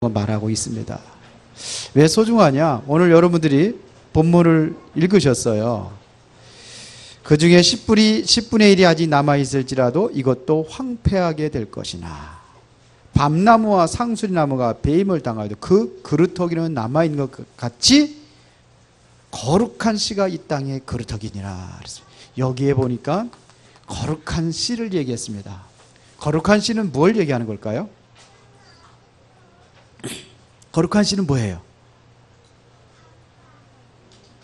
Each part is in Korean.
말하고 있습니다. 왜 소중하냐? 오늘 여러분들이 본문을 읽으셨어요. 그 중에 10분의 1이 아직 남아있을지라도 이것도 황폐하게 될 것이나 밤나무와 상수리나무가 배임을 당하여도 그 그루터기는 남아있는 것 같이 거룩한 씨가 이 땅에 그루터기니라. 여기에 보니까 거룩한 씨를 얘기했습니다. 거룩한 씨는 뭘 얘기하는 걸까요? 거룩한 씨는 뭐예요?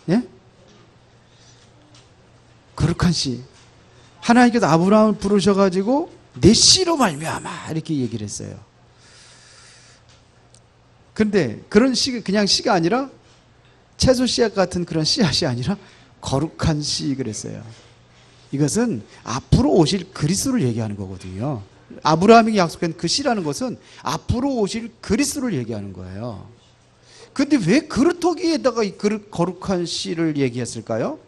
예? 거룩한 씨. 하나님께서 아브라함을 부르셔가지고 내 씨로 말미암아 이렇게 얘기를 했어요. 그런데 그런 씨, 그냥 씨가 아니라 채소 씨앗 같은 그런 씨앗이 아니라 거룩한 씨 그랬어요. 이것은 앞으로 오실 그리스도를 얘기하는 거거든요. 아브라함이 약속한 그 씨라는 것은 앞으로 오실 그리스도를 얘기하는 거예요. 근데 왜 그루터기에다가 이 거룩한 씨를 얘기했을까요?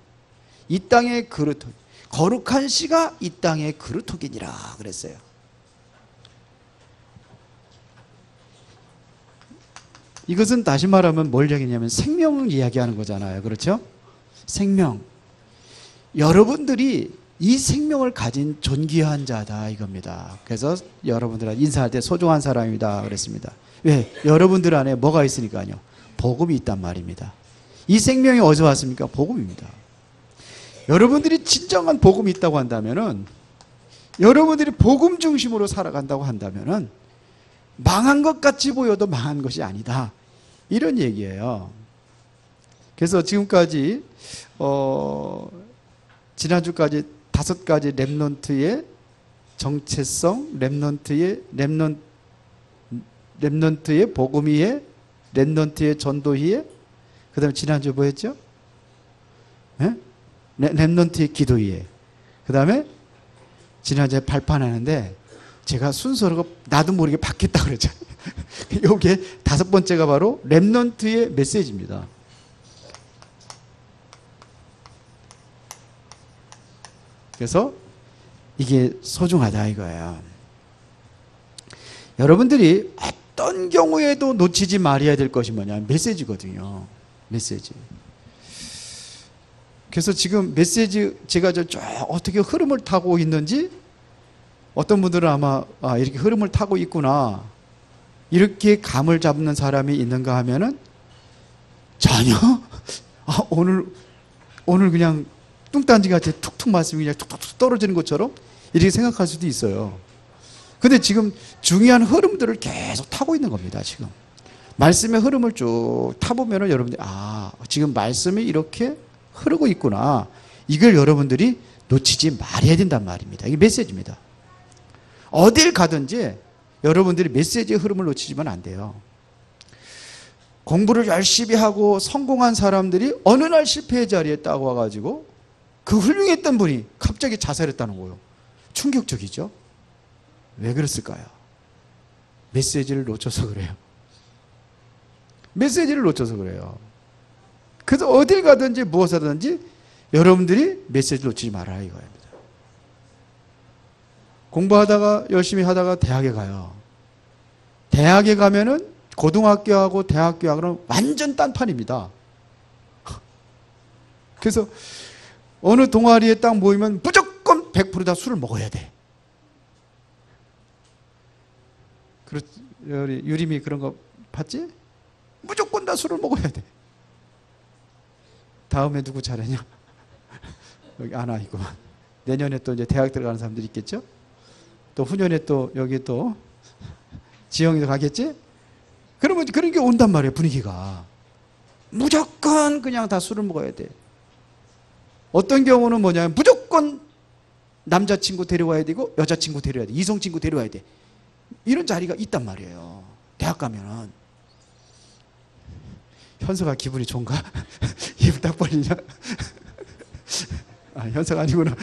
이 땅의 그루터기, 거룩한 씨가 이 땅의 그루터기니라 그랬어요. 이것은 다시 말하면 뭘 얘기냐면 생명을 이야기하는 거잖아요. 그렇죠? 생명. 여러분들이 이 생명을 가진 존귀한 자다 이겁니다. 그래서 여러분들한테 인사할 때 소중한 사람이다 그랬습니다. 왜? 여러분들 안에 뭐가 있으니까요. 복음이 있단 말입니다. 이 생명이 어디서 왔습니까? 복음입니다. 여러분들이 진정한 복음이 있다고 한다면은, 여러분들이 복음 중심으로 살아간다고 한다면은 망한 것 같이 보여도 망한 것이 아니다. 이런 얘기예요. 그래서 지금까지 지난주까지 5가지 렘넌트의 정체성, 렘넌트의 복음이에, 렘넌트의 전도희에, 그 다음에 지난주 뭐였죠? 네? 렘넌트의 기도희에, 그 다음에 지난주에 발판하는데 제가 순서로 나도 모르게 바뀌었다 그랬잖아요. 여기에 5번째가 바로 렘넌트의 메시지입니다. 그래서 이게 소중하다 이거예요. 여러분들이 어떤 경우에도 놓치지 말아야 될 것이 뭐냐? 메시지거든요. 메시지. 그래서 지금 메시지 제가 어떻게 흐름을 타고 있는지, 어떤 분들은 아마 이렇게 흐름을 타고 있구나 이렇게 감을 잡는 사람이 있는가 하면은 전혀 오늘 그냥 뚱딴지같이 툭툭 말씀이 그냥 툭툭 떨어지는 것처럼 이렇게 생각할 수도 있어요. 근데 지금 중요한 흐름들을 계속 타고 있는 겁니다. 지금 말씀의 흐름을 쭉 타보면은 여러분들이 지금 말씀이 이렇게 흐르고 있구나, 이걸 여러분들이 놓치지 말아야 된단 말입니다. 이게 메시지입니다. 어딜 가든지 여러분들이 메시지의 흐름을 놓치지면 안 돼요. 공부를 열심히 하고 성공한 사람들이 어느 날 실패의 자리에 딱 와가지고 그 훌륭했던 분이 갑자기 자살했다는 거예요. 충격적이죠? 왜 그랬을까요? 메시지를 놓쳐서 그래요. 메시지를 놓쳐서 그래요. 그래서 어딜 가든지 무엇을 하든지 여러분들이 메시지를 놓치지 말아야 이거입니다. 공부하다가 열심히 하다가 대학에 가요. 대학에 가면은 고등학교하고 대학교하고는 완전 딴판입니다. 그래서 어느 동아리에 딱 모이면 무조건 100% 다 술을 먹어야 돼. 유림이 그런 거 봤지? 무조건 다 술을 먹어야 돼. 다음에 누구 차례냐? 여기 아나 있구만. 내년에 또 이제 대학 들어가는 사람들이 있겠죠? 또 후년에 또 여기 또 지영이도 가겠지? 그러면 그런 게 온단 말이에요. 분위기가 무조건 그냥 다 술을 먹어야 돼. 어떤 경우는 뭐냐면 무조건 남자친구 데려와야 되고 여자친구 데려와야 돼, 이성친구 데려와야 돼. 이런 자리가 있단 말이에요. 대학 가면은. 현서가 기분이 좋은가? 입을 딱 벌리냐? 현서가 아니구나.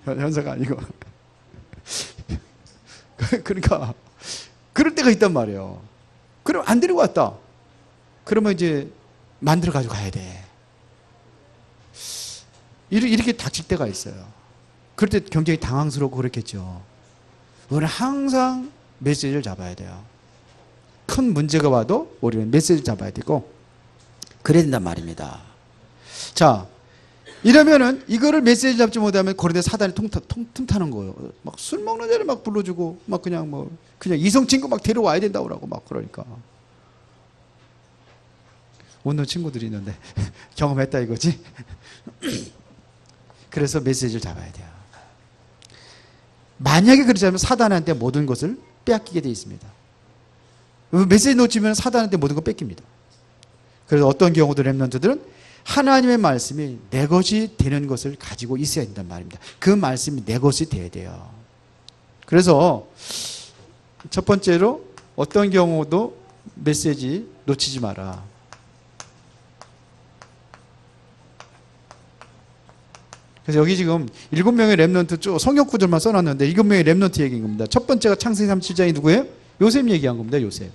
현서가 아니고. 그러니까 그럴 때가 있단 말이에요. 그럼 안 데리고 왔다. 그러면 이제 만들어 가지고 가야 돼. 이렇게 닥칠 때가 있어요. 그럴 때 굉장히 당황스럽고 그렇겠죠. 우리는 항상 메시지를 잡아야 돼요. 큰 문제가 와도 우리는 메시지를 잡아야 되고 그래야 된단 말입니다. 자, 이러면은 이거를 메시지 잡지 못하면 그런데 사단이 틈타는 거예요. 막 술 먹는 자를 막 불러주고 막 그냥 이성 친구 막 데려와야 된다고 그러고 막 그러니까. 웃는 친구들이 있는데 경험했다 이거지. 그래서 메시지를 잡아야 돼요. 만약에 그렇지 않으면 사단한테 모든 것을 빼앗기게 되어 있습니다. 메시지 놓치면 사단한테 모든 걸 뺏깁니다. 그래서 어떤 경우도 렘넌트들은 하나님의 말씀이 내 것이 되는 것을 가지고 있어야 된단 말입니다. 그 말씀이 내 것이 돼야 돼요. 그래서 첫 번째로 어떤 경우도 메시지 놓치지 마라. 그래서 여기 지금 7명의 렘넌트 쭉 성경 구절만 써놨는데 7명의 렘넌트 얘기인 겁니다. 첫 번째가 창세기 37장이 누구예요? 요셉 얘기한 겁니다. 요셉.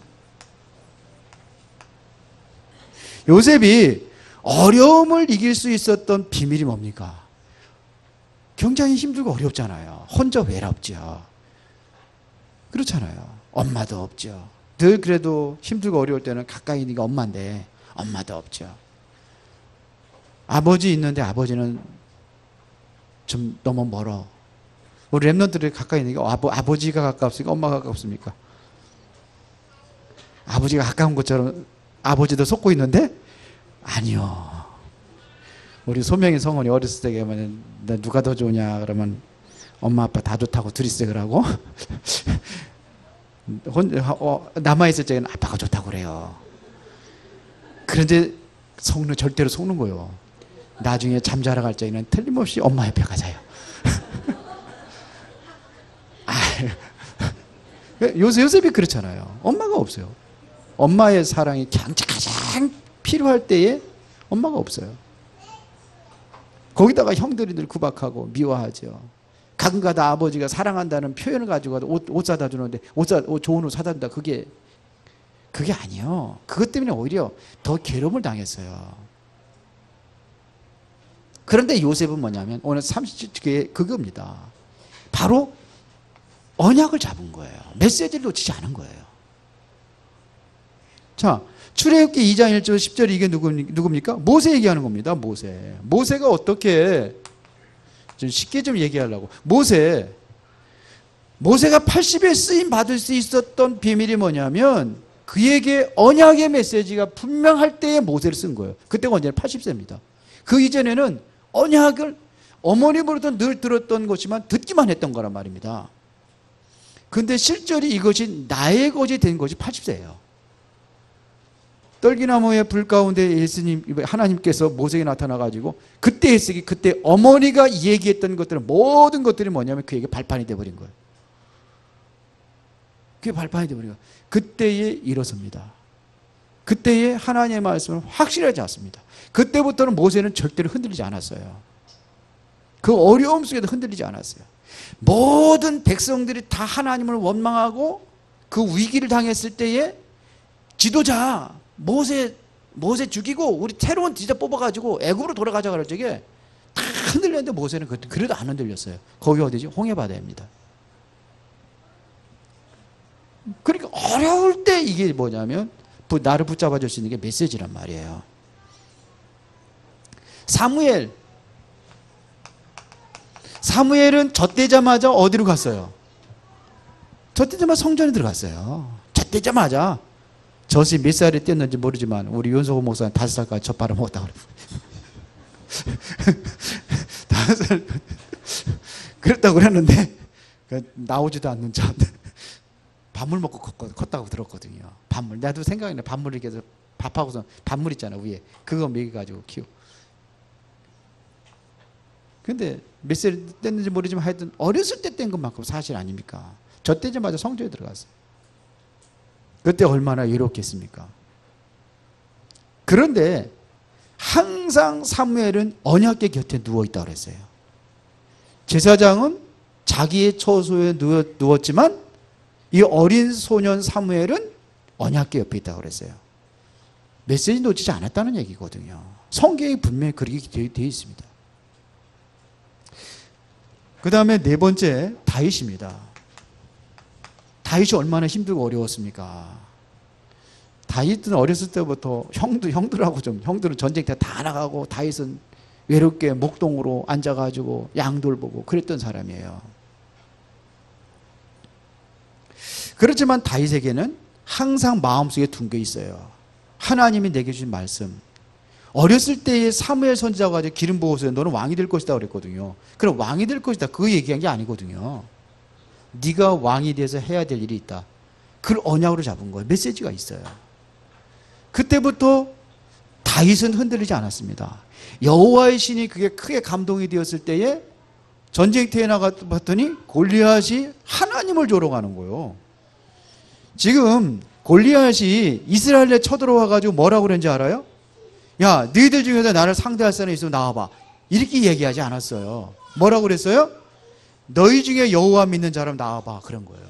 요셉이 어려움을 이길 수 있었던 비밀이 뭡니까? 굉장히 힘들고 어렵잖아요. 혼자 외롭죠. 그렇잖아요. 엄마도 없죠. 늘 그래도 힘들고 어려울 때는 가까이 있는 게 엄마인데 엄마도 없죠. 아버지 있는데 아버지는 좀 너무 멀어. 우리 렘넌트들이 가까이 있는 게 아버지가 가깝습니까? 엄마가 가깝습니까? 아버지가 가까운 것처럼 아버지도 속고 있는데 아니요. 우리 소명이 성원이 어렸을 때 가면 누가 더 좋으냐 그러면 엄마 아빠 다 좋다고 둘이 쓰라고 남아있을 적에는 아빠가 좋다고 그래요. 그런데 절대로 속는 거예요. 나중에 잠자러 갈 적에는 틀림없이 엄마 옆에 가자요. 요셉이 그렇잖아요. 엄마가 없어요. 엄마의 사랑이 가장 필요할 때에 엄마가 없어요. 거기다가 형들이 늘 구박하고 미워하죠. 가끔가다 아버지가 사랑한다는 표현을 가지고 옷 사다 주는데 좋은 옷 사다 준다. 그게 아니에요. 그것 때문에 오히려 더 괴로움을 당했어요. 그런데 요셉은 뭐냐면 오늘 37개 그겁니다. 바로 언약을 잡은 거예요. 메시지를 놓치지 않은 거예요. 자, 출애굽기 2장 1절 10절 이게 누굽니까? 모세 얘기하는 겁니다. 모세가 어떻게 좀 쉽게 좀 얘기하려고. 모세가 80에 쓰임 받을 수 있었던 비밀이 뭐냐면 그에게 언약의 메시지가 분명할 때에 모세를 쓴 거예요. 그때가 언제나 80세입니다. 그 이전에는 언약을 어머니로부터 늘 들었던 것이지만 듣기만 했던 거란 말입니다. 근데 실제로 이것이 나의 것이 된 것이 80세예요. 떨기나무의 불 가운데 예수님 하나님께서 모세에게 나타나가지고 그때 예수님 그때 어머니가 얘기했던 것들은 모든 것들이 뭐냐면 그에게 발판이 돼버린 거예요. 그게 발판이 돼버린 거예요. 그때에 일어섭니다. 그때에 하나님의 말씀을 확실하지 않습니다. 그때부터는 모세는 절대로 흔들리지 않았어요. 그 어려움 속에도 흔들리지 않았어요. 모든 백성들이 다 하나님을 원망하고 그 위기를 당했을 때에 지도자 모세 죽이고 우리 새로운 지도자 뽑아가지고 애굽으로 돌아가자 그럴 적에 다 흔들렸는데 모세는 그래도 안 흔들렸어요. 거기 어디지? 홍해바다입니다. 그러니까 어려울 때 이게 뭐냐면 나를 붙잡아 줄 수 있는 게 메시지란 말이에요. 사무엘은 젖되자마자 어디로 갔어요? 젖되자마자 성전에 들어갔어요. 젖되자마자 젖이 몇 살에 뗐는지 모르지만 우리 윤석호 목사는 5살까지 젖 빨아먹었다고 그래요. 5살 그랬다고 그랬는데 나오지도 않는 젖 밥물 먹고 컸다고 들었거든요. 밥물. 나도 생각이 나. 밥물 이렇게 해서 밥하고서 밥물 있잖아 위에. 그거 먹여가지고 키워. 근데 몇 살 뗐는지 모르지만 하여튼 어렸을 때 뗀 것만큼 사실 아닙니까? 저 때자마자 성전에 들어갔어요. 그때 얼마나 외롭겠습니까? 그런데 항상 사무엘은 언약궤 곁에 누워있다고 그랬어요. 제사장은 자기의 처소에 누웠지만 이 어린 소년 사무엘은 언약궤 옆에 있다고 그랬어요. 메시지 놓치지 않았다는 얘기거든요. 성경이 분명히 그렇게 되어 있습니다. 그 다음에 네 번째 다윗입니다. 다윗이 얼마나 힘들고 어려웠습니까? 다윗은 어렸을 때부터 형들은 전쟁터 다 나가고 다윗은 외롭게 목동으로 앉아가지고 양 돌보고 그랬던 사람이에요. 그렇지만 다윗에게는 항상 마음속에 둔 게 있어요. 하나님이 내게 주신 말씀. 어렸을 때에 사무엘 선지자가 가지고 기름 부어서 너는 왕이 될 것이다 그랬거든요. 그럼 왕이 될 것이다 그 얘기한 게 아니거든요. 네가 왕이 돼서 해야 될 일이 있다. 그걸 언약으로 잡은 거예요. 메시지가 있어요. 그때부터 다윗은 흔들리지 않았습니다. 여호와의 신이 그게 크게 감동이 되었을 때에 전쟁터에 나갔더니 골리앗이 하나님을 조롱하는 거예요. 지금 골리앗이 이스라엘에 쳐들어와 가지고 뭐라고 그랬는지 알아요? 야, 너희들 중에서 나를 상대할 사람이 있으면 나와봐. 이렇게 얘기하지 않았어요. 뭐라고 그랬어요? 너희 중에 여호와 믿는 사람 나와봐. 그런 거예요.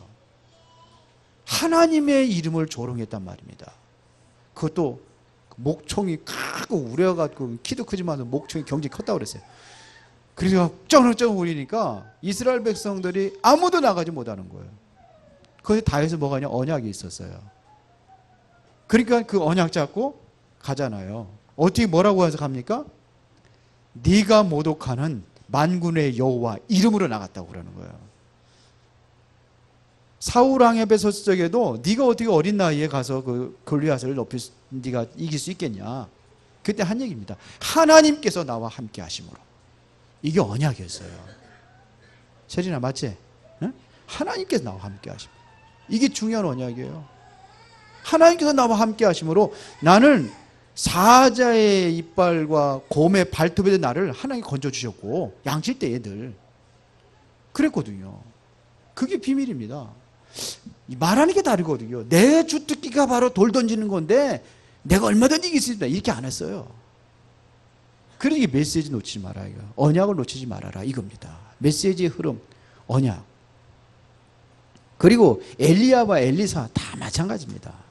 하나님의 이름을 조롱했단 말입니다. 그것도 목총이 크고 우려가지고 키도 크지만 목총이 경직이 컸다고 그랬어요. 그래서 쩌렁쩌렁 울리니까 이스라엘 백성들이 아무도 나가지 못하는 거예요. 거기서 다윗은 뭐가 있냐? 언약이 있었어요. 그러니까 그 언약 잡고 가잖아요. 어떻게 뭐라고 해서 갑니까? 네가 모독하는 만군의 여호와 이름으로 나갔다고 그러는 거예요. 사울 왕 앞에 섰을 적에도 네가 어떻게 어린 나이에 가서 그 골리앗을 네가 이길 수 있겠냐? 그때 한 얘기입니다. 하나님께서 나와 함께 하심으로. 이게 언약이었어요. 세린아 맞지? 응? 하나님께서 나와 함께 하심. 이게 중요한 언약이에요. 하나님께서 나와 함께 하심으로 나는 사자의 이빨과 곰의 발톱에 나를 하나님이 건져주셨고 양칠 때 애들 그랬거든요. 그게 비밀입니다. 말하는 게 다르거든요. 내 주특기가 바로 돌 던지는 건데 내가 얼마든지 이길 수 있다 이렇게 안 했어요. 그러니까 메시지 놓치지 말아요. 언약을 놓치지 말아라 이겁니다. 메시지의 흐름, 언약. 그리고 엘리야와 엘리사 다 마찬가지입니다.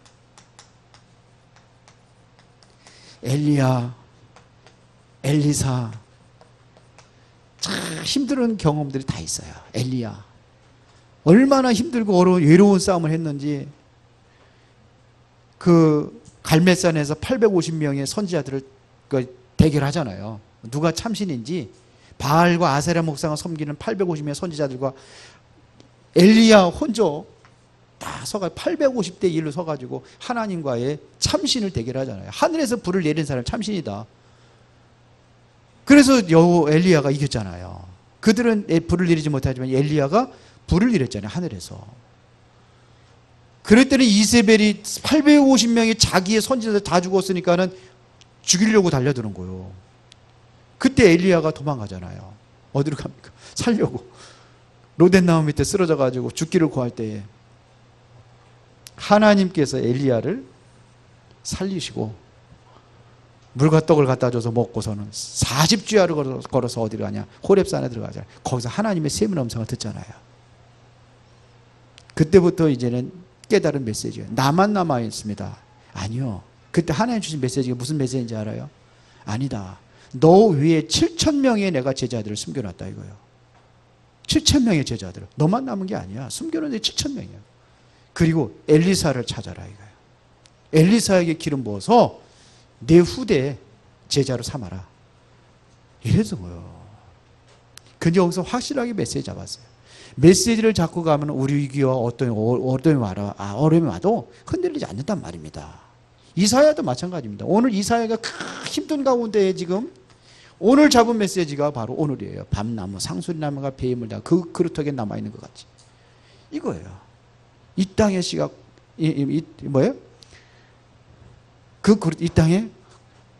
엘리야, 엘리사 참 힘든 경험들이 다 있어요. 엘리야 얼마나 힘들고 외로운 싸움을 했는지 그 갈멜산에서 850명의 선지자들을 대결하잖아요. 누가 참신인지 바알과 아세라 목상을 섬기는 850명의 선지자들과 엘리야 혼자 다 서가 850대 1로 서가지고 하나님과의 참신을 대결하잖아요. 하늘에서 불을 내린 사람 참신이다. 그래서 엘리야가 이겼잖아요. 그들은 불을 내리지 못하지만 엘리야가 불을 내렸잖아요. 하늘에서. 그랬더니 이세벨이 850명이 자기의 선지자들 다 죽었으니까는 죽이려고 달려드는 거예요. 그때 엘리야가 도망가잖아요. 어디로 갑니까? 살려고. 로덴나무 밑에 쓰러져 가지고 죽기를 구할 때에 하나님께서 엘리야를 살리시고 물과 떡을 갖다 줘서 먹고서는 40주야를 걸어서 어디로 가냐? 호렙산에 들어가잖아요. 거기서 하나님의 세미한 음성을 듣잖아요. 그때부터 이제는 깨달은 메시지예요. 나만 남아 있습니다. 아니요. 그때 하나님 주신 메시지가 무슨 메시지인지 알아요? 아니다. 너 위에 7,000명의 내가 제자들을 숨겨놨다 이거예요. 7,000명의 제자들을. 너만 남은 게 아니야. 숨겨놓은 데 7,000명이야. 그리고 엘리사를 찾아라 이거예요. 엘리사에게 기름 부어서 내 후대 제자로 삼아라. 이래서 뭐요. 근데 여기서 확실하게 메시지 잡았어요. 메시지를 잡고 가면 우리 위기와 어려움이 와도 흔들리지 않는단 말입니다. 이사야도 마찬가지입니다. 오늘 이사야가 힘든 가운데 지금 오늘 잡은 메시지가 바로 오늘이에요. 밤나무, 상수리나무가 배임을 다 그 그루터기에 남아있는 것 같이. 이거예요. 이 땅의 씨가 뭐예요? 이 땅의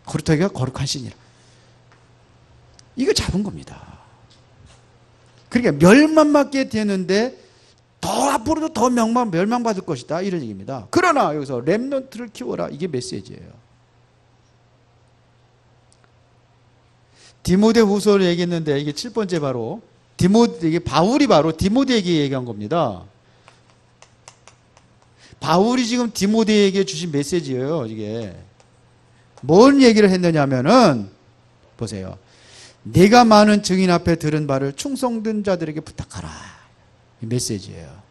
그루터기가 거룩한 신이라. 이거 잡은 겁니다. 그러니까 멸망받게 되는데 더 앞으로도 더 멸망받을 것이다 이런 얘기입니다. 그러나 여기서 렘넌트를 키워라 이게 메시지예요. 디모데후서를 얘기했는데 이게 7번째 바로 이게 바울이 바로 디모데에게 얘기한 겁니다. 바울이 지금 디모데에게 주신 메시지예요. 이게 뭔 얘기를 했느냐면은 보세요. 내가 많은 증인 앞에 들은 바를 충성된 자들에게 부탁하라. 이 메시지예요.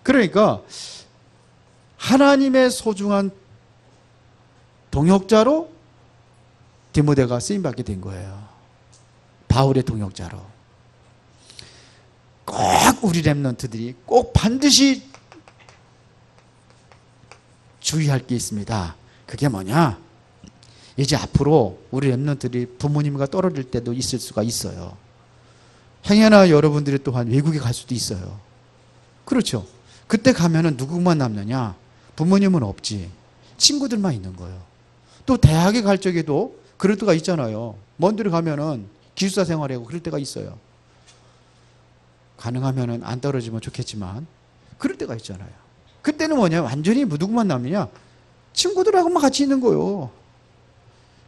그러니까 하나님의 소중한 동역자로 디모데가 쓰임받게 된 거예요. 바울의 동역자로. 꼭 우리 렘넌트들이 꼭 반드시 주의할 게 있습니다. 그게 뭐냐? 이제 앞으로 우리 렘넌트들이 부모님과 떨어질 때도 있을 수가 있어요. 행여나 여러분들이 또한 외국에 갈 수도 있어요. 그렇죠. 그때 가면은 누구만 남느냐? 부모님은 없지. 친구들만 있는 거예요. 또 대학에 갈 적에도 그럴 때가 있잖아요. 먼 데를 가면은 기숙사 생활하고 그럴 때가 있어요. 가능하면은 안 떨어지면 좋겠지만 그럴 때가 있잖아요. 그때는 뭐냐? 완전히 누구만 남느냐? 친구들하고만 같이 있는 거예요.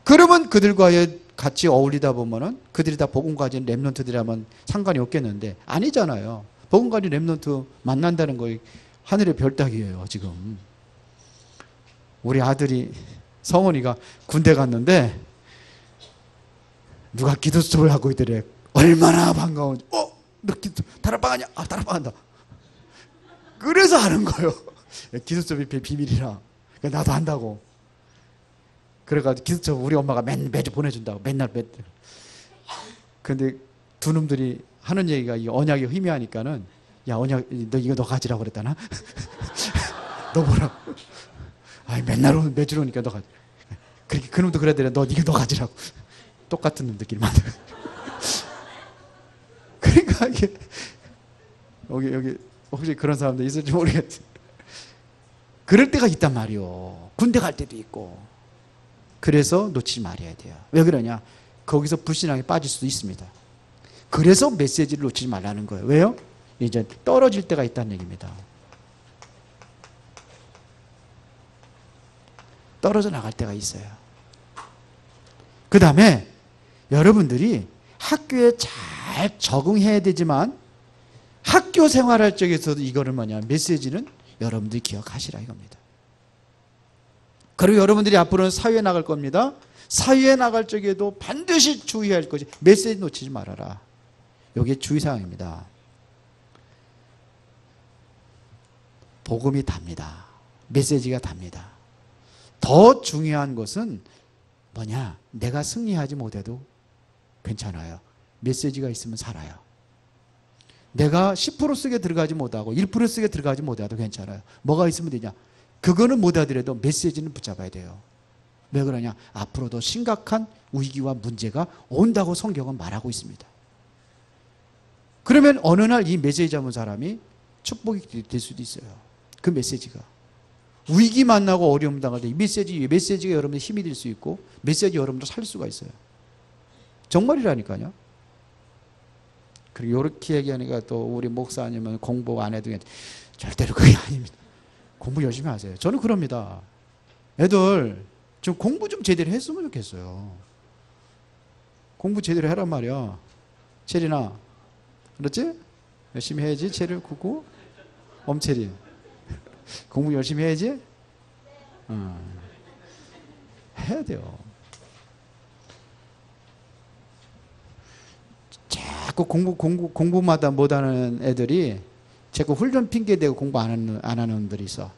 그러면 그들과의 같이 어울리다 보면은 그들이 다 복음 가진 렘넌트들이라면 상관이 없겠는데 아니잖아요. 복음 가진 렘넌트 만난다는 거 하늘의 별 따기예요, 지금. 우리 아들이 성원이가 군대 갔는데 누가 기도 수업을 하고 있더래. 얼마나 반가운지. 너 기도 다락방 하냐? 다락방 한다. 그래서 하는 거예요. 기도 수업이 비밀이라. 나도 한다고. 그래가지고 기도 수업 우리 엄마가 매주 보내준다고. 맨날. 근데 두 놈들이 하는 얘기가 이 언약이 희미하니까는 야, 언약, 너 가지라고 그랬다나? 너 뭐라? 아이, 매주 오니까 너 가지. 그렇게 그놈도 그래야 너 가지라고. 똑같은 놈들끼리 만들어. 그러니까 이게 여기 혹시 그런 사람들 있을지 모르겠지. 그럴 때가 있단 말이요. 군대 갈 때도 있고. 그래서 놓치지 말아야 돼요. 왜 그러냐? 거기서 불신앙에 빠질 수도 있습니다. 그래서 메시지를 놓치지 말라는 거예요. 왜요? 이제 떨어질 때가 있다는 얘기입니다. 떨어져 나갈 때가 있어요. 그 다음에 여러분들이 학교에 잘 적응해야 되지만 학교 생활할 적에서도 이거를 메시지는 여러분들이 기억하시라 이겁니다. 그리고 여러분들이 앞으로는 사회에 나갈 겁니다. 사회에 나갈 적에도 반드시 주의해야 할 것이 메시지 놓치지 말아라. 이게 주의사항입니다. 복음이 답니다. 메시지가 답니다. 더 중요한 것은 뭐냐? 내가 승리하지 못해도 괜찮아요. 메시지가 있으면 살아요. 내가 10% 쓰게 들어가지 못하고 1% 쓰게 들어가지 못해도 괜찮아요. 뭐가 있으면 되냐? 그거는 못하더라도 메시지는 붙잡아야 돼요. 왜 그러냐? 앞으로도 심각한 위기와 문제가 온다고 성경은 말하고 있습니다. 그러면 어느 날 이 메시지 잡은 사람이 축복이 될 수도 있어요. 그 메시지가. 위기 만나고 어려움 당할 때 이 메시지가 여러분의 힘이 될 수 있고 메시지 여러분도 살 수가 있어요. 정말이라니까요. 그리고 이렇게 얘기하니까 또 우리 목사님은 공부 안 해도 절대로 그게 아닙니다. 공부 열심히 하세요. 저는 그럽니다. 애들 좀 공부 좀 제대로 했으면 좋겠어요. 공부 제대로 해란 말이야. 체리나, 그렇지? 열심히 해야지. 체리 굳고 엄체리 공부 열심히 해야지. 해야 돼요. 자꾸 공부마다 못하는 애들이 자꾸 훈련 핑계 대고 공부 안 하는 놈들이 있어.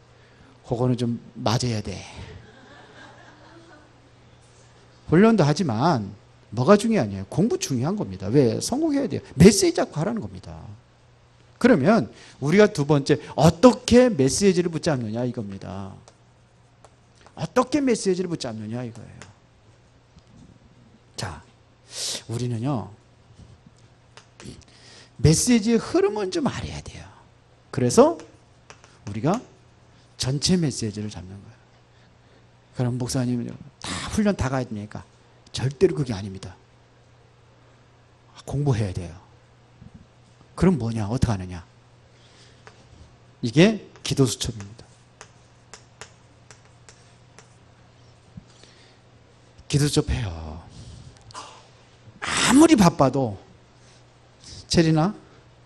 그거는 좀 맞아야 돼. 훈련도 하지만 뭐가 중요하냐? 공부 중요한 겁니다. 왜? 성공해야 돼요. 메시지 잡고 하라는 겁니다. 그러면 우리가 두 번째 어떻게 메시지를 붙잡느냐 이겁니다. 어떻게 메시지를 붙잡느냐 이거예요. 자, 우리는요 메시지의 흐름은 좀 알아야 돼요. 그래서 우리가 전체 메시지를 잡는 거예요. 그럼 목사님은 다 훈련 다 가야 되니까 절대로 그게 아닙니다. 공부해야 돼요. 그럼 뭐냐? 어떻게 하느냐? 이게 기도 수첩입니다. 기도 수첩 해요. 아무리 바빠도 체리나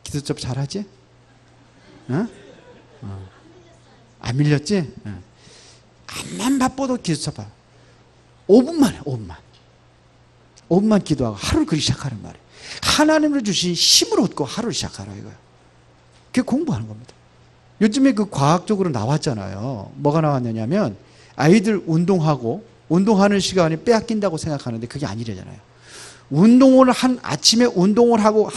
기도 수첩 잘하지? 응? 안 밀렸지? 응. 암만 바빠도 기도 수첩 봐. 5분만 해. 5분만 기도하고 하루를 그렇게 시작하는 말이에요. 하나님을 주신 힘을 얻고 하루를 시작하라 이거예요. 그게 공부하는 겁니다. 요즘에 그 과학적으로 나왔잖아요. 뭐가 나왔느냐면 아이들 운동하는 시간이 빼앗긴다고 생각하는데 그게 아니래잖아요. 아침에 운동을 하고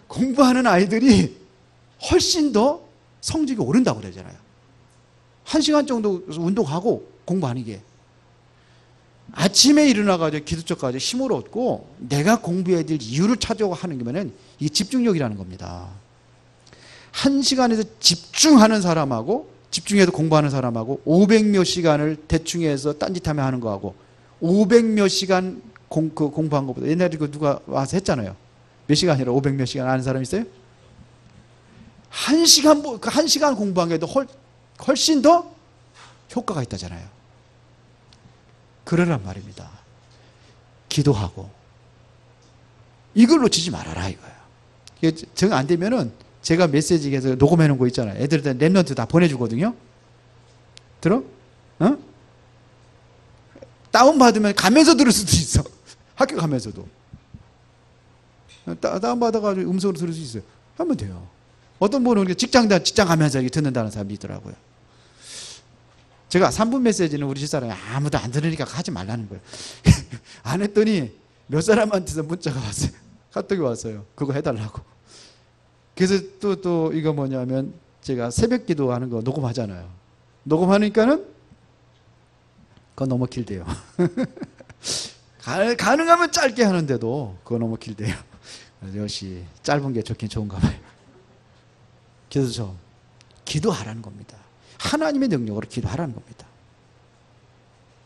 공부하는 아이들이 훨씬 더 성적이 오른다고 그러잖아요. 1시간 정도 운동하고 공부하는 게. 아침에 일어나가지고 기도처까지 힘을 얻고 내가 공부해야 될 이유를 찾아오고 하는 거면은 이게 집중력이라는 겁니다. 1시간에서 집중하는 사람하고 집중해서 공부하는 사람하고 500몇 시간을 대충 해서 딴짓하며 하는 거하고 500몇 시간 공부한 것보다 옛날에 그 누가 와서 했잖아요. 몇 시간이라 500몇 시간 아는 사람 있어요? 1시간 공부한 게도 훨씬 더 효과가 있다잖아요. 그러란 말입니다. 기도하고 이걸 놓치지 말아라 이거예요. 이게 정 안 되면은 제가 메시지에서 녹음해 놓은 거 있잖아요. 애들한테 랩런트 다 보내주거든요. 들어? 어? 다운받으면 가면서 들을 수도 있어. 학교 가면서도. 다운받아가지고 음성으로 들을 수 있어요. 하면 돼요. 어떤 분은 직장 가면서 듣는다는 사람이 있더라고요. 제가 3분 메시지는 우리 집사람이 아무도 안 들으니까 하지 말라는 거예요. 안 했더니 몇 사람한테서 문자가 왔어요. 카톡이 왔어요. 그거 해달라고. 그래서 또 이거 뭐냐면 제가 새벽 기도하는 거 녹음하잖아요. 녹음하니까는 그건 너무 길대요. 가능하면 짧게 하는데도 그거 너무 길대요. 역시 짧은 게 좋긴 좋은가 봐요. 그래서 기도하라는 겁니다. 하나님의 능력으로 기도하라는 겁니다.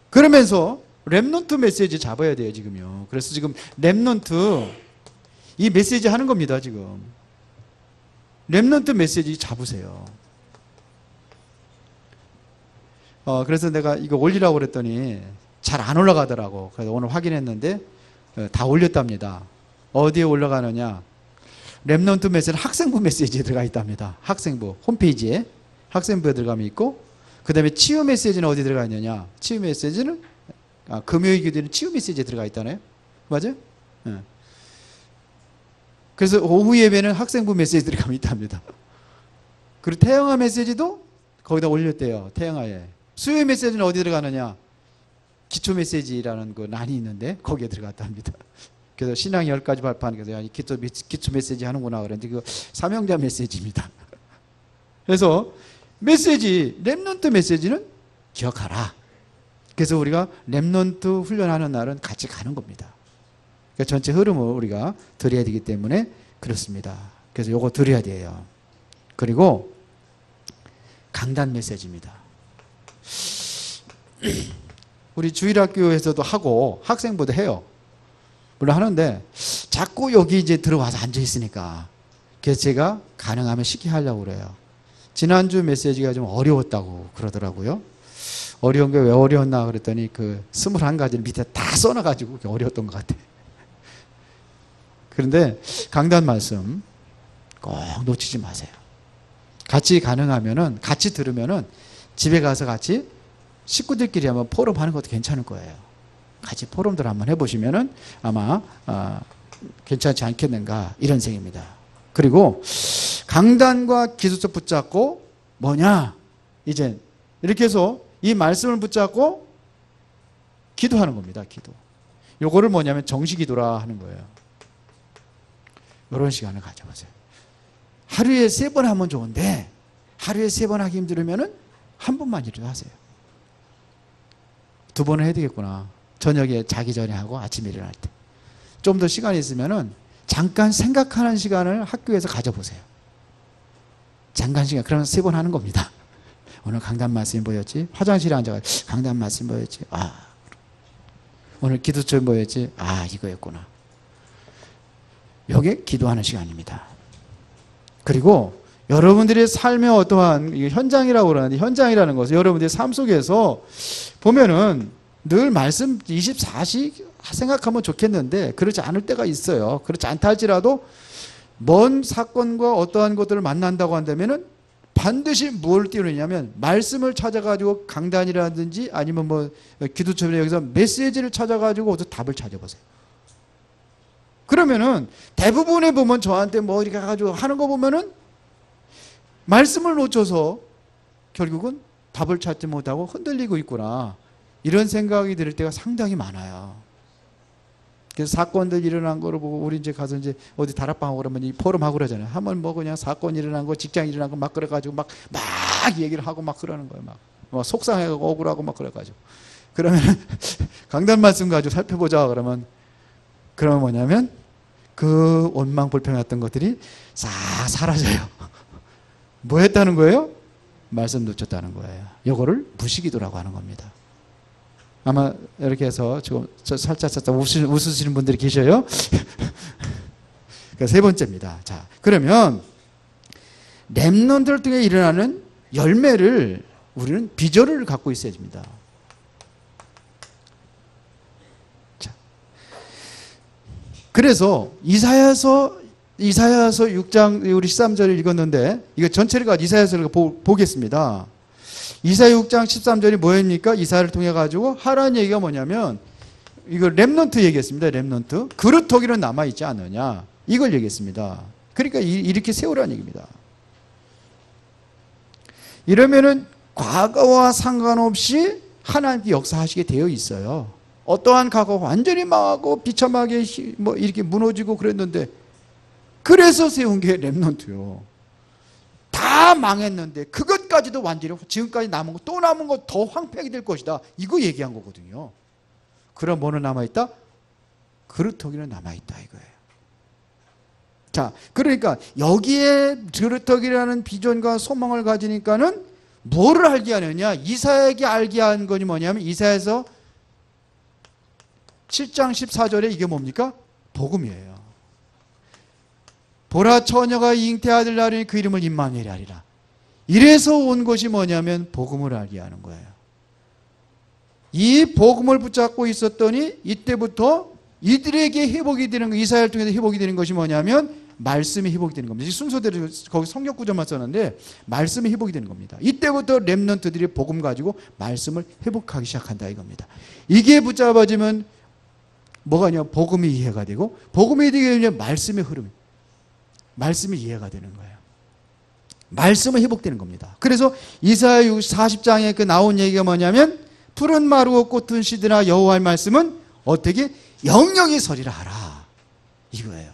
그러면서 렘넌트 메시지 잡아야 돼요 지금요. 그래서 지금 렘넌트 이 메시지 하는 겁니다 지금. 렘넌트 메시지 잡으세요. 그래서 내가 이거 올리라고 그랬더니 잘 안 올라가더라고. 그래서 오늘 확인했는데 다 올렸답니다. 어디에 올라가느냐? 렘넌트 메시지는 학생부 메시지에 들어가 있답니다. 학생부 홈페이지에 학생부에 들어가면 있고, 그 다음에 치유 메시지는 어디 들어가 있느냐? 치유 메시지는 금요일 기도에는 치유 메시지에 들어가 있다네요. 맞아요? 네. 그래서 오후 예배는 학생부 메시지 들어가면 있답니다. 그리고 태영아 메시지도 거기다 올렸대요. 태영아에. 수요 메시지는 어디 들어가느냐? 기초 메시지라는 그 난이 있는데 거기에 들어갔답니다. 그래서 신앙 10가지 발표하는 게 기초 메시지 하는구나 그랬는데 그 사명자 메시지입니다. 그래서 메시지, 렘넌트 메시지는 기억하라. 그래서 우리가 렘넌트 훈련하는 날은 같이 가는 겁니다. 그러니까 전체 흐름을 우리가 드려야 되기 때문에 그렇습니다. 그래서 요거 드려야 돼요. 그리고 강단 메시지입니다. 우리 주일학교에서도 하고 학생부도 해요. 물론 하는데 자꾸 여기 이제 들어와서 앉아 있으니까 그래서 제가 가능하면 쉽게 하려고 그래요. 지난주 메시지가 좀 어려웠다고 그러더라고요. 어려운 게 왜 어려웠나 그랬더니 그 21가지를 밑에 다 써놔가지고 어려웠던 것 같아요. 그런데 강단 말씀 꼭 놓치지 마세요. 같이 가능하면은 같이 들으면은 집에 가서 같이 식구들끼리 한번 포럼 하는 것도 괜찮을 거예요. 같이 포럼들 한번 해보시면은 아마 괜찮지 않겠는가 이런 생각입니다. 그리고 강단과 기술서 붙잡고 뭐냐? 이제 이렇게 해서 이 말씀을 붙잡고 기도하는 겁니다. 기도. 요거를 뭐냐면 정시기도라 하는 거예요. 이런 시간을 가져보세요. 하루에 3번 하면 좋은데 하루에 3번 하기 힘들으면은 한 번만이라도 하세요. 2번은 해야 되겠구나. 저녁에 자기 전에 하고 아침에 일어날 때. 좀 더 시간이 있으면은 잠깐 생각하는 시간을 학교에서 가져보세요. 잠깐 시간. 그러면 3번 하는 겁니다. 오늘 강단 말씀이 뭐였지? 화장실에 앉아가지고 강단 말씀이 뭐였지? 오늘 기도처 뭐였지? 이거였구나. 이게 기도하는 시간입니다. 그리고 여러분들의 삶의 어떠한 현장이라고 그러는데 현장이라는 것은 여러분들의 삶 속에서 보면은 늘 말씀 24시 생각하면 좋겠는데 그렇지 않을 때가 있어요. 그렇지 않다 할지라도 먼 사건과 어떠한 것들을 만난다고 한다면은 반드시 뭘 띄우느냐면 말씀을 찾아가지고 강단이라든지 아니면 뭐 기도처럼 여기서 메시지를 찾아가지고 어서 답을 찾아보세요. 그러면은 대부분에 보면 저한테 뭐 이렇게 가지고 하는 거 보면은 말씀을 놓쳐서 결국은 답을 찾지 못하고 흔들리고 있구나, 이런 생각이 들 때가 상당히 많아요. 그래서 사건들 일어난 거를 보고 우리 이제 가서 이제 어디 다락방하고 그러면 이 포럼하고 그러잖아요. 하면 뭐 그냥 사건 일어난 거, 직장 일어난 거 막 그래가지고 막 얘기를 하고 막 그러는 거예요. 막 속상해가고 억울하고 막 그래가지고. 그러면 강단 말씀 가지고 살펴보자 그러면 뭐냐면 그 원망 불평했던 것들이 싹 사라져요. 뭐 했다는 거예요? 말씀 놓쳤다는 거예요. 요거를 무시기도라고 하는 겁니다. 아마 이렇게 해서 지금 살짝 웃으시는 분들이 계셔요. 세 번째입니다. 자, 그러면 렘넌트를 통해 일어나는 열매를 우리는 비전을 갖고 있어야 됩니다. 자, 그래서 이사야서 6장 우리 13절을 읽었는데 이거 전체를 가지고 이사야서를 보겠습니다. 이사야 6장 13절이 뭐입니까? 이사야를 통해 가지고 하라는 얘기가 뭐냐면 이거 렘넌트 얘기했습니다. 렘넌트. 그릇토기는 남아있지 않느냐, 이걸 얘기했습니다. 그러니까 이렇게 세우라는 얘기입니다. 이러면은 과거와 상관없이 하나님께 역사하시게 되어 있어요. 어떠한 과거가 완전히 망하고 비참하게 뭐 이렇게 무너지고 그랬는데, 그래서 세운 게 렘넌트요. 다 망했는데 그것까지도 완전히 지금까지 남은 거, 또 남은 거 더 황폐하게 될 것이다, 이거 얘기한 거거든요. 그럼 뭐는 남아있다? 그릇터기는 남아있다 이거예요. 자, 그러니까 여기에 그릇터기라는 비전과 소망을 가지니까는 뭐를 알게 하느냐, 이사야에게 알게 한 거니 뭐냐면 이사야에서 7장 14절에 이게 뭡니까? 복음이에요. 보라, 처녀가 잉태아들 낳으니 그 이름을 임마누엘이 하리라. 이래서 온 것이 뭐냐면 복음을 알게 하는 거예요. 이 복음을 붙잡고 있었더니 이때부터 이들에게 회복이 되는 거, 이사야를 통해서 회복이 되는 것이 뭐냐면 말씀이 회복이 되는 겁니다. 순서대로 거기 성경 구조만 썼는데 말씀이 회복이 되는 겁니다. 이때부터 렘넌트들이 복음 가지고 말씀을 회복하기 시작한다 이겁니다. 이게 붙잡아지면 뭐가 아니냐, 복음이 이해가 되고, 복음이 되게 되면 말씀의 흐름, 말씀이 이해가 되는 거예요. 말씀은 회복되는 겁니다. 그래서 이사야 40장에 그 나온 얘기가 뭐냐면 푸른 마르고 꽃은 시드나 여호와의 말씀은 어떻게 영영이 서리라 하라, 이거예요.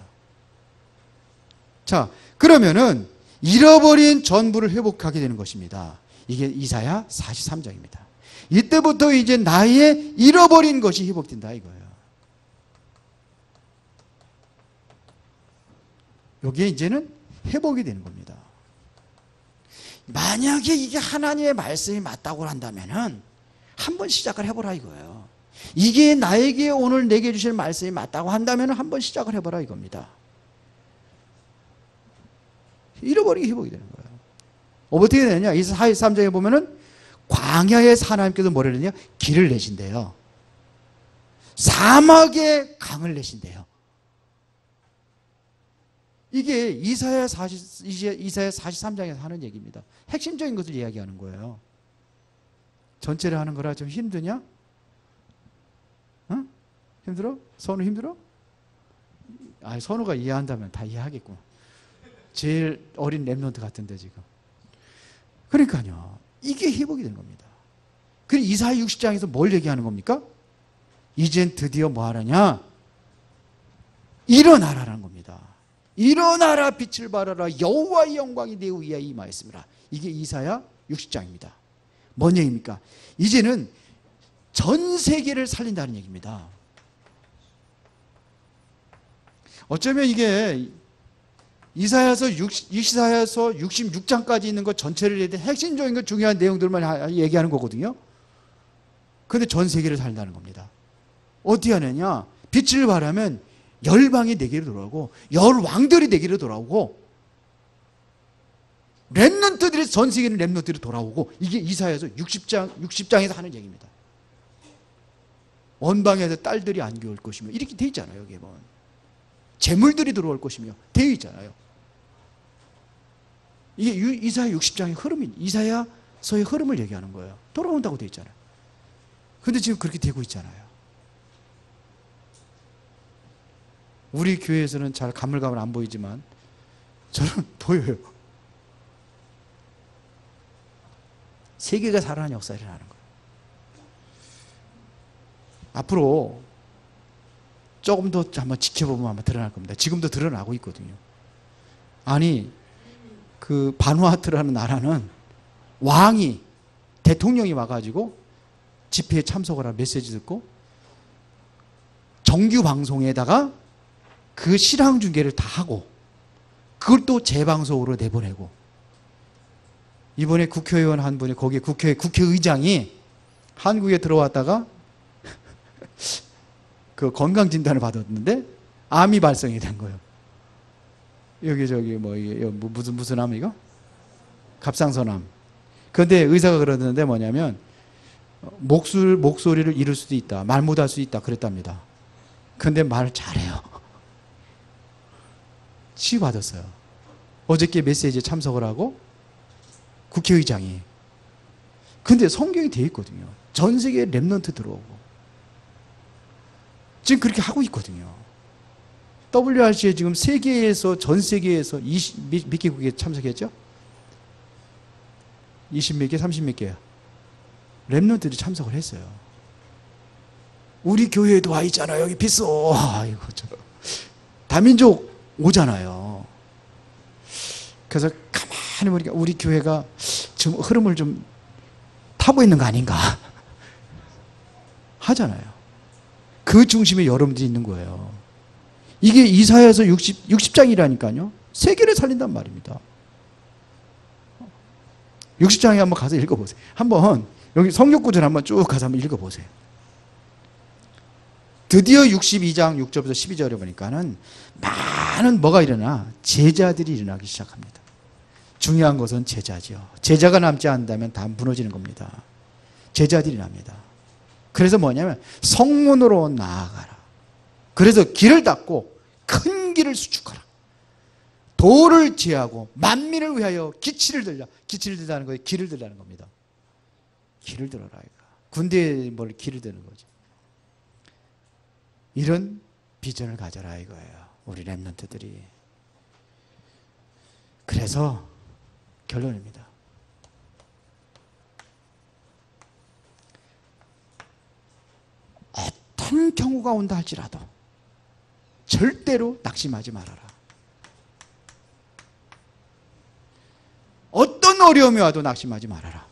자, 그러면은 잃어버린 전부를 회복하게 되는 것입니다. 이게 이사야 43장입니다. 이때부터 이제 나의 잃어버린 것이 회복된다 이거예요. 여기에 이제는 회복이 되는 겁니다. 만약에 이게 하나님의 말씀이 맞다고 한다면은 한번 시작을 해보라 이거예요. 이게 나에게 오늘 내게 주실 말씀이 맞다고 한다면 한번 시작을 해보라 이겁니다. 잃어버리게 회복이 되는 거예요. 어떻게 되느냐, 이 43장에 보면은 광야에서 하나님께서 뭐를 내냐, 길을 내신대요. 사막에 강을 내신대요. 이게 이사야 43장에서 하는 얘기입니다. 핵심적인 것을 이야기하는 거예요. 전체를 하는 거라 좀 힘드냐? 어? 힘들어? 선우 힘들어? 아, 선우가 이해한다면 다 이해하겠구나. 제일 어린 렘넌트 같은데 지금. 그러니까요, 이게 회복이 되는 겁니다. 그리고 이사야 60장에서 뭘 얘기하는 겁니까? 이젠 드디어 뭐 하라냐? 일어나라는 겁니다. 일어나라, 빛을 발하라, 여호와의 영광이 내 위에 임하였습니다. 이게 이사야 60장입니다. 뭔 얘기입니까? 이제는 전 세계를 살린다는 얘기입니다. 어쩌면 이게 이사야서 66장까지 있는 것 전체를 해야 돼 핵심적인 것, 중요한 내용들만 얘기하는 거거든요. 그런데 전 세계를 살린다는 겁니다. 어떻게 하느냐? 빛을 발하면 열방이 내게로 돌아오고 열왕들이 내게로 돌아오고 렘넌트들이, 전 세계는 렘넌트들이 돌아오고, 이게 이사야서 60장에서 하는 얘기입니다. 원방에서 딸들이 안겨올 것이며 이렇게 돼 있잖아요. 여기에 보면 재물들이 들어올 것이며 되어 있잖아요. 이게 이사야 60장의 흐름이, 이사야서의 흐름을 얘기하는 거예요. 돌아온다고 되어 있잖아요. 근데 지금 그렇게 되고 있잖아요. 우리 교회에서는 잘 가물가물 안 보이지만 저는 보여요. 세계가 살아나는 역사가 일어나는 거예요. 앞으로 조금 더 한번 지켜보면 아마 드러날 겁니다. 지금도 드러나고 있거든요. 아니, 그 바누아투라는 나라는 왕이, 대통령이 와가지고 집회에 참석을 하라 메시지 듣고 정규 방송에다가 그 실황 중계를 다 하고 그걸 또 재방송으로 내보내고, 이번에 국회의원 한 분이, 거기 국회의장이 한국에 들어왔다가 그 건강진단을 받았는데 암이 발생이 된 거예요. 여기 저기 뭐 이게 무슨 암 이거? 갑상선암. 그런데 의사가 그러는데 뭐냐면 목소리를 잃을 수도 있다, 말 못할 수 있다 그랬답니다. 근데 말을 잘해요. 치유받았어요. 어저께 메시지에 참석을 하고 국회의장이. 근데 성경이 되어 있거든요. 전 세계에 렘넌트 들어오고 지금 그렇게 하고 있거든요. WRC에 지금 세계에서, 전 세계에서 몇 개국에 참석했죠? 20몇 개, 30몇 개야. 렘넌트들이 참석을 했어요. 우리 교회에도 와 있잖아요. 여기 비싸. 아이고, 다민족 오잖아요. 그래서 가만히 보니까 우리 교회가 지금 흐름을 좀 타고 있는 거 아닌가 하잖아요. 그 중심에 여러분들이 있는 거예요. 이게 이사야서 60장이라니까요. 세계를 살린단 말입니다. 60장에 한번 가서 읽어보세요. 한번 여기 성경 구절 한번 쭉 가서 한번 읽어보세요. 드디어 62장 6절부터 12절에 보니까는 많은 뭐가 일어나? 제자들이 일어나기 시작합니다. 중요한 것은 제자죠. 제자가 남지 않는다면 다 무너지는 겁니다. 제자들이 납니다. 그래서 뭐냐면 성문으로 나아가라. 그래서 길을 닫고 큰 길을 수축하라. 돌을 제하고 만민을 위하여 기치를 들라. 기치를 들라는 거예요. 길을 들라는 겁니다. 길을 들어라. 군대에 뭘 길을 드는 거죠. 이런 비전을 가져라 이거예요. 우리 렘넌트들이. 그래서 결론입니다. 어떤 경우가 온다 할지라도 절대로 낙심하지 말아라. 어떤 어려움이 와도 낙심하지 말아라.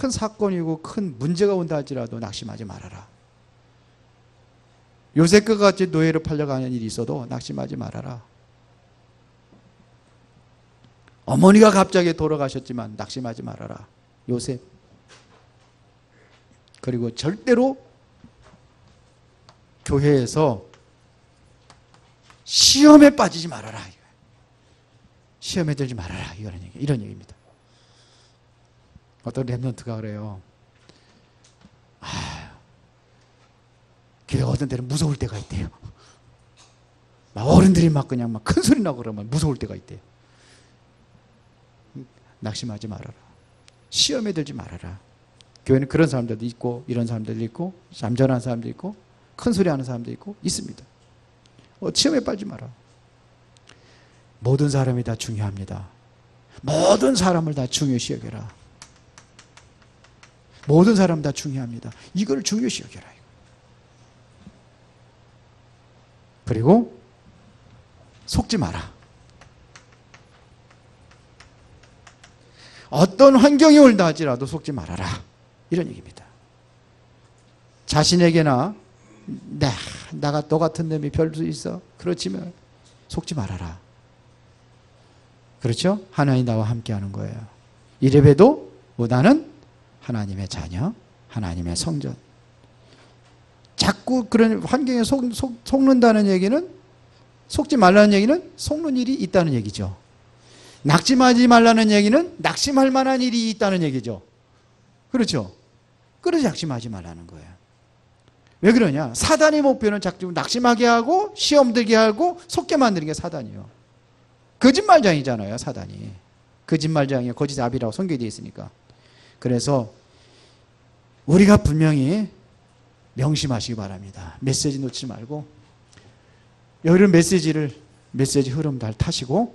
큰 사건이고 큰 문제가 온다 할지라도 낙심하지 말아라. 요셉과 같이 노예로 팔려가는 일이 있어도 낙심하지 말아라. 어머니가 갑자기 돌아가셨지만 낙심하지 말아라. 요셉. 그리고 절대로 교회에서 시험에 빠지지 말아라. 시험에 들지 말아라. 이런 얘기입니다. 어떤 렘넌트가 그래요. 교회가 어떤 때는 무서울 때가 있대요. 막 어른들이 막 그냥 막 큰 소리 나고 그러면 무서울 때가 있대요. 낙심하지 말아라. 시험에 들지 말아라. 교회는 그런 사람들도 있고 이런 사람들도 있고 잠잠한 사람도 있고 큰 소리 하는 사람도 있고 있습니다. 시험에 빠지지 마라. 모든 사람이 다 중요합니다. 모든 사람을 다 중요시 여겨라. 모든 사람 다 중요합니다. 이걸 중요시 여겨라. 그리고 속지 마라. 어떤 환경이 올다 할지라도 속지 말아라. 이런 얘기입니다. 자신에게나 나가 너 같은 놈이 별 수 있어. 그렇지만 속지 말아라. 그렇죠? 하나님이 나와 함께하는 거예요. 이래봬도 나는 하나님의 자녀, 하나님의 성전. 자꾸 그런 환경에 속는다는 얘기는, 속지 말라는 얘기는 속는 일이 있다는 얘기죠. 낙심하지 말라는 얘기는 낙심할 만한 일이 있다는 얘기죠. 그렇죠? 그래서 낙심하지 말라는 거예요. 왜 그러냐? 사단의 목표는 자꾸 낙심하게 하고 시험 들게 하고 속게 만드는 게 사단이에요. 거짓말장이잖아요, 사단이. 거짓말장이에요. 거짓 아비라고 성경에 되어 있으니까. 그래서 우리가 분명히 명심하시기 바랍니다. 메시지 놓치지 말고 이런 메시지 흐름 잘 타시고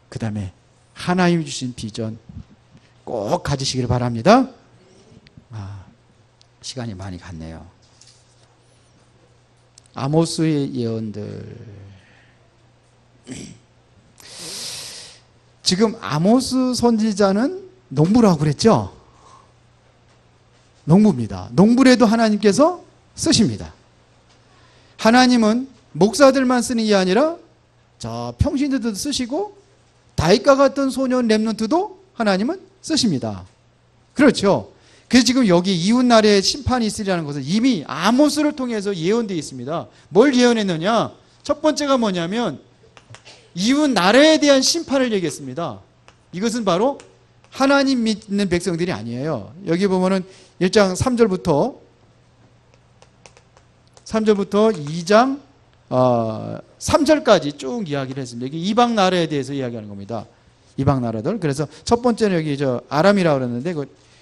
그 다음에 하나님이 주신 비전 꼭 가지시길 바랍니다. 시간이 많이 갔네요. 아모스의 예언들. 지금 아모스 선지자는 농부라고 그랬죠? 농부입니다. 농부라도 하나님께서 쓰십니다. 하나님은 목사들만 쓰는 게 아니라 저 평신들도 쓰시고 다윗과 같은 소년 렘넌트도 하나님은 쓰십니다. 그렇죠. 그래서 지금 여기 이웃 나라에 심판이 있으리라는 것은 이미 아모스를 통해서 예언되어 있습니다. 뭘 예언했느냐? 첫 번째가 뭐냐면 이웃 나라에 대한 심판을 얘기했습니다. 이것은 바로 하나님 믿는 백성들이 아니에요. 여기 보면은 1장 3절부터 2장 3절까지 쭉 이야기를 했습니다. 여기 이방 나라에 대해서 이야기하는 겁니다. 이방 나라들. 그래서 첫 번째는 여기 아람이라고 그랬는데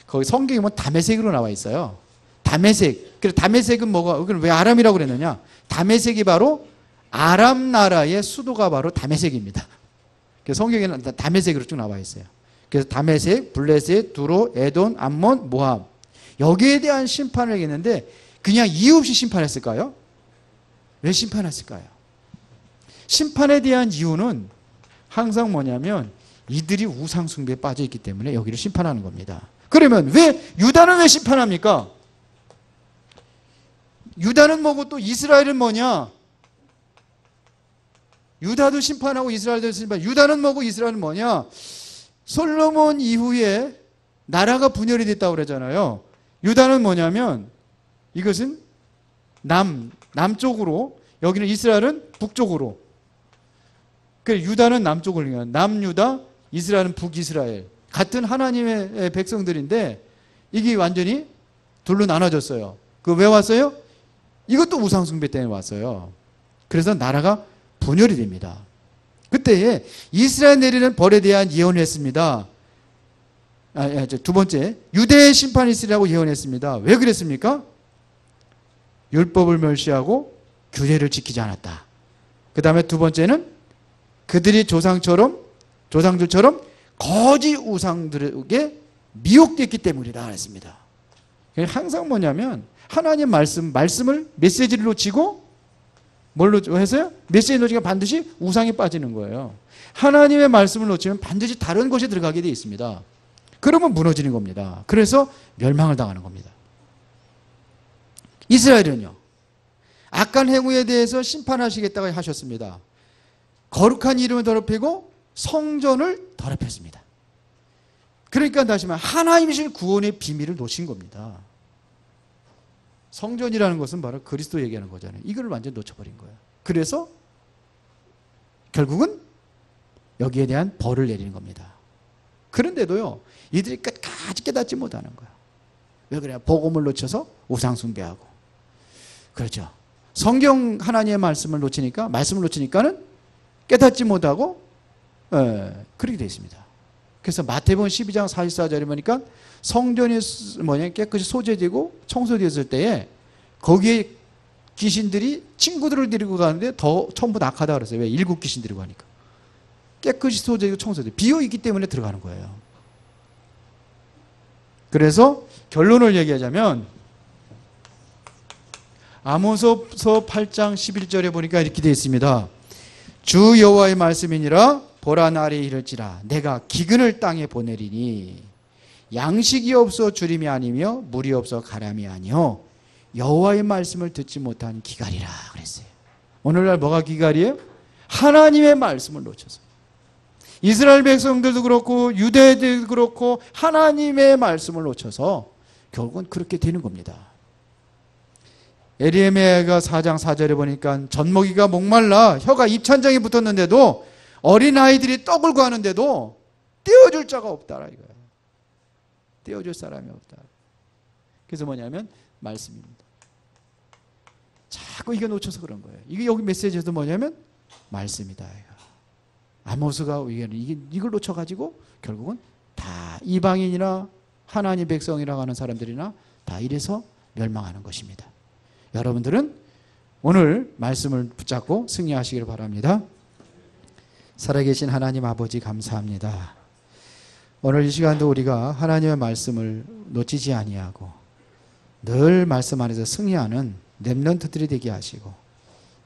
거기 성경에 보면 다메섹으로 나와 있어요. 다메섹. 그래서 다메섹은 뭐가, 왜 아람이라고 그랬느냐? 다메섹이 바로 아람 나라의 수도가 바로 다메섹입니다. 그래서 성경에는 다메섹으로 쭉 나와 있어요. 그래서 다메섹, 블레셋, 두로, 에돈, 암몬, 모압. 여기에 대한 심판을 했는데 그냥 이유 없이 심판했을까요? 왜 심판했을까요? 심판에 대한 이유는 항상 뭐냐면 이들이 우상 숭배에 빠져 있기 때문에 여기를 심판하는 겁니다. 그러면 유다는 왜 심판합니까? 유다는 뭐고 또 이스라엘은 뭐냐? 유다도 심판하고 이스라엘도 심판. 유다는 뭐고 이스라엘은 뭐냐? 솔로몬 이후에 나라가 분열이 됐다고 그러잖아요. 유다는 뭐냐면 이것은 남쪽으로, 여기는 이스라엘은 북쪽으로. 그러니까 유다는 남쪽을, 남유다, 이스라엘은 북이스라엘. 같은 하나님의 백성들인데 이게 완전히 둘로 나눠졌어요. 왜 왔어요? 이것도 우상숭배 때문에 왔어요. 그래서 나라가 분열이 됩니다. 그때에 이스라엘 내리는 벌에 대한 예언을 했습니다. 두 번째, 유대의 심판이 있으리라고 예언했습니다. 왜 그랬습니까? 율법을 멸시하고 규례를 지키지 않았다. 그 다음에 두 번째는 그들이 조상들처럼 거짓 우상들에게 미혹됐기 때문이다 했습니다. 항상 뭐냐면 하나님 말씀을 메시지를 놓치고 뭘로 해서요? 메시지 놓치면 반드시 우상에 빠지는 거예요. 하나님의 말씀을 놓치면 반드시 다른 것이 들어가게 되어 있습니다. 그러면 무너지는 겁니다. 그래서 멸망을 당하는 겁니다. 이스라엘은요, 악한 행위에 대해서 심판하시겠다고 하셨습니다. 거룩한 이름을 더럽히고 성전을 더럽혔습니다. 그러니까 다시 말하면 하나님이신 구원의 비밀을 놓친 겁니다. 성전이라는 것은 바로 그리스도 얘기하는 거잖아요. 이걸 완전히 놓쳐버린 거예요. 그래서 결국은 여기에 대한 벌을 내리는 겁니다. 그런데도요, 이들이 끝까지 깨닫지 못하는 거예요. 왜 그래요? 복음을 놓쳐서 우상 숭배하고. 그렇죠. 성경 하나님의 말씀을 놓치니까는 깨닫지 못하고 그렇게 되어 있습니다. 그래서 마태복음 12장 44절에 보니까 성전이 깨끗이 소재되고 청소되었을 때에 거기에 귀신들이 친구들을 데리고 가는데 더 전부 낙하다 그랬어요. 왜? 일곱 귀신 데리고 가니까. 깨끗이 소재되고 청소되고 비어있기 때문에 들어가는 거예요. 그래서 결론을 얘기하자면 아모스서 8장 11절에 보니까 이렇게 되어 있습니다. 주 여호와의 말씀이니라. 보라 날이 이를지라 내가 기근을 땅에 보내리니 양식이 없어 주림이 아니며 물이 없어 가람이 아니요 여호와의 말씀을 듣지 못한 기갈이라 그랬어요. 오늘날 뭐가 기갈이에요? 하나님의 말씀을 놓쳐서. 이스라엘 백성들도 그렇고 유대들도 그렇고 하나님의 말씀을 놓쳐서 결국은 그렇게 되는 겁니다. 에레미야가 4장 4절에 보니까 젖먹이가 목말라 혀가 입천장에 붙었는데도 어린아이들이 떡을 구하는데도 떼어줄 자가 없다라 이거예요. 떼어줄 사람이 없다. 그래서 뭐냐면 말씀입니다. 자꾸 이거 놓쳐서 그런 거예요. 이게 여기 메시지에도 뭐냐면 말씀이다. 아모스가 이걸 놓쳐가지고 결국은 다 이방인이나 하나님 백성이라고 하는 사람들이나 다 이래서 멸망하는 것입니다. 여러분들은 오늘 말씀을 붙잡고 승리하시길 바랍니다. 살아계신 하나님 아버지 감사합니다. 오늘 이 시간도 우리가 하나님의 말씀을 놓치지 아니하고 늘 말씀 안에서 승리하는 렘넌트들이 되게 하시고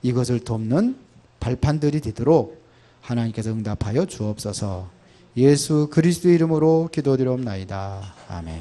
이것을 돕는 발판들이 되도록 하나님께서 응답하여 주옵소서. 예수 그리스도의 이름으로 기도드리옵나이다. 아멘.